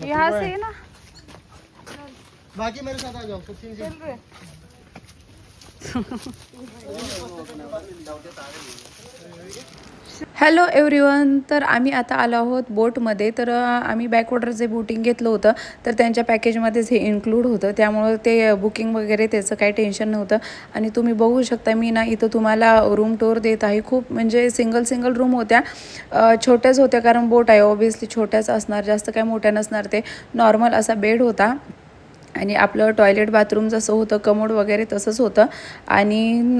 यहाँ से ना बाकी मेरे साथ आ जाओ सचिन जी। हॅलो एव्हरीवन, तर आम्ही आता आलो आहोत बोटमध्ये. तर आम्ही बॅकवॉटर जे बोटिंग घेतलं होतं तर त्यांच्या पॅकेजमध्येच हे इन्क्लूड होतं, त्यामुळं ते बुकिंग वगैरे त्याचं काही टेन्शन नव्हतं. आणि तुम्ही बघू शकता मी ना इथं तुम्हाला रूम टूर देत आहे. खूप म्हणजे सिंगल रूम होत्या, छोट्याच होत्या कारण बोट आहे ऑब्व्हियसली छोट्याच असणार, जास्त काय मोठ्या नसणार. ते नॉर्मल असा बेड होता आणि आपलं टॉयलेट बाथरूम जसं होतं कमोड वगैरे तसंच होतं. आणि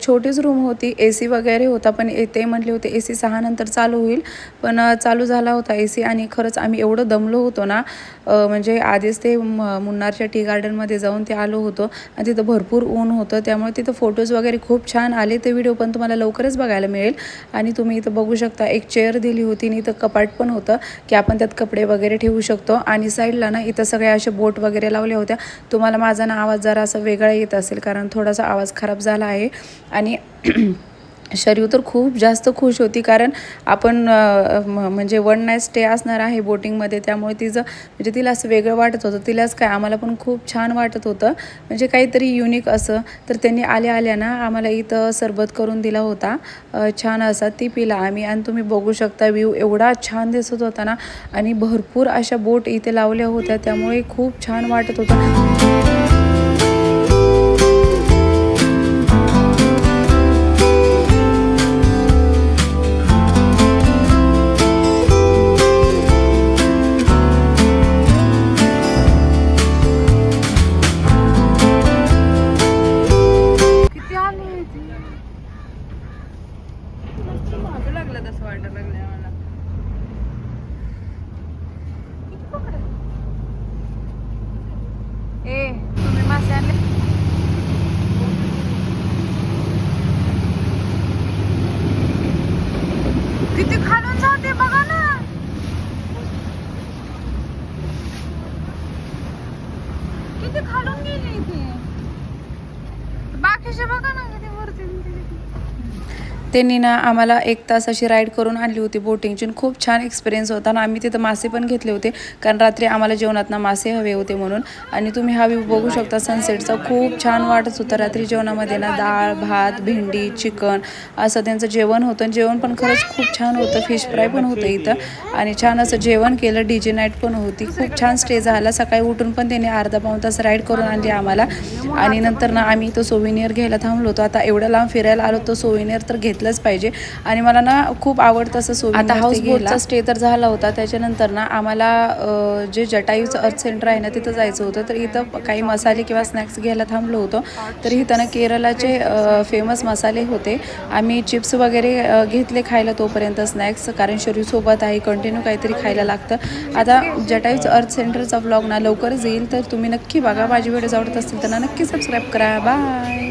छोटीच रूम होती, ए सी वगैरे होता. पण ते म्हटले होते ए सी 6 नंतर चालू होईल, पण चालू झाला होता ए सी. आणि खरंच आम्ही एवढं दमलो होतो ना, म्हणजे आधीच ते मुन्नारच्या टी गार्डनमध्ये जाऊन ते आलो होतो आणि तिथं भरपूर ऊन होतं, त्यामुळे तिथं फोटोज वगैरे खूप छान आले. ते व्हिडिओ पण तुम्हाला लवकरच बघायला मिळेल. आणि तुम्ही इथं बघू शकता एक चेअर दिली होती आणि इथं कपाट पण होतं की आपण त्यात कपडे वगैरे ठेवू शकतो. आणि साईडला ना इथं सगळे असे बोट वगैरे लावले होत्या. तुम्हाला माझा ना आवाज जरा असा वेगळा येत असेल कारण थोडासा आवाज खराब झाला आहे. आणि शरीर तर खूप जास्त खुश होती कारण आपण म्हणजे वन नाईट स्टे असणार आहे बोटिंगमध्ये, त्यामुळे तिचं म्हणजे तिला असं वेगळं वाटत होतं. तिलाच काय आम्हाला पण खूप छान वाटत होतं, म्हणजे काहीतरी युनिक असं. तर त्यांनी आल्या ना आम्हाला इथं सरबत करून दिला होता छान असा, ती पिला आम्ही. आणि तुम्ही बघू शकता व्ह्यू एवढा छान दिसत होता ना, आणि भरपूर अशा बोट इथे लावल्या होत्या, त्यामुळे खूप छान वाटत होतं. तुम्ही मासे आणले किती खालून जाते बघा ना, किती खालून गेले इथे. बाकीचे बघा ना किती वरती. त्यांनी ना आम्हाला 1 तास अशी राईड करून आणली होती बोटिंगची. खूप छान एक्सपिरियन्स होता. आणि आम्ही तिथं मासे पण घेतले होते कारण रात्री आम्हाला जेवणात ना मासे हवे होते म्हणून. आणि तुम्ही हा व्ह्यू बघू शकता सनसेटचा, खूप छान वाटत होतं. रात्री जेवणामध्ये ना डाळ भात भेंडी चिकन असं त्यांचं जेवण होतं. जेवण पण खरंच खूप छान होतं, फिश फ्राय पण होतं इथं आणि छान असं जेवण केलं. DJ नाईट पण होती, खूप छान स्टे झाला. सकाळी उठून पण त्यांनी अर्धा पाऊण तास राईड करून आणली आम्हाला. आणि नंतर ना आम्ही इथं सोविनियर घ्यायला थांबलो होतो. आता एवढं लांब फिरायला आलो तो सोविनियर तर घेतलंच पाहिजे. आणि मला ना खूप आवडतं असं सोविनियर. आता हाऊसबोटचा स्टे तर झाला होता, त्याच्यानंतर ना आम्हाला जे जटायूचं अर्थ सेंटर आहे ना तिथं जायचं होतं. तर इथं काही मसाले किंवा स्नॅक्स घ्यायला थांबलो होतो. तर इथं ना केरळाचे फेमस मसाले होते. आम्ही चिप्स वगैरे घेतले खायला तोपर्यंत स्नॅक्स, कारण शरीरसोबत आहे कंटिन्यू काहीतरी खायला लागतं. आता जटायूचं अर्थ सेंटरचा व्लॉग ना लवकरच येईल, तर तुम्ही नक्की बघा. माझी व्हिडिओज आवडत असतील तर ना नक्की सबस्क्राईब करा. बाय.